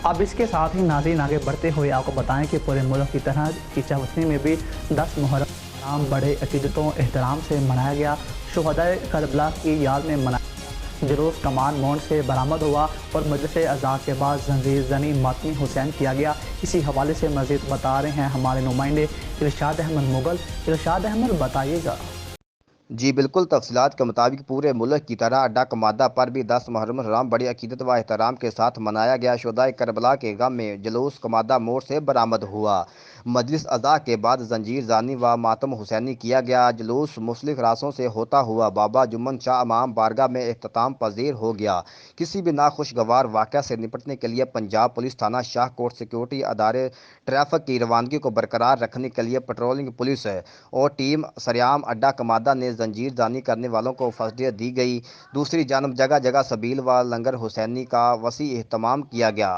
अब इसके साथ ही नाज़रीन आगे बढ़ते हुए आपको बताएं कि पूरे मुल्क की तरह कीचावतनी में भी 10 मुहर्रम बड़े अकीदतों एहतराम से मनाया गया। शुहदाए करबला की याद में मनाया जुलूस कमान मोड़ से बरामद हुआ और मजलिस अज़ा के बाद जंजीर जनी मातमी हुसैन किया गया। इसी हवाले से मज़ीद बता रहे हैं हमारे नुमाइंदे इरशाद अहमद मुगल। इरशाद अहमद बताइएगा। जी बिल्कुल, तफसीलात के मुताबिक पूरे मुल्क की तरह अड्डा कमादा पर भी 10 मुहर्रम हराम बड़ी अकीदत व एहतराम के साथ मनाया गया। शुहदाए करबला के गम में जुलूस कमादा मोड़ से बरामद हुआ। मजलिस अज़ा के बाद जंजीर जानी व मातम हुसैनी किया गया। जुलूस मुख्तलिफ रास्तों से होता हुआ बाबा जुम्मन शाह इमाम बारगाह में इख्तिताम पजीर हो गया। किसी भी नाखुशगवार वाक़या से निपटने के लिए पंजाब पुलिस थाना शाहकोट सिक्योरिटी अदारे ट्रैफिक की रवानगी को बरकरार रखने के लिए पेट्रोलिंग पुलिस और टीम सरेआम अड्डा कमादा ने जंजीर जानी करने वालों को फसलियत दी गई। दूसरी जानब जगह जगह सबील व लंगर हुसैनी का वसी एहतमाम किया गया।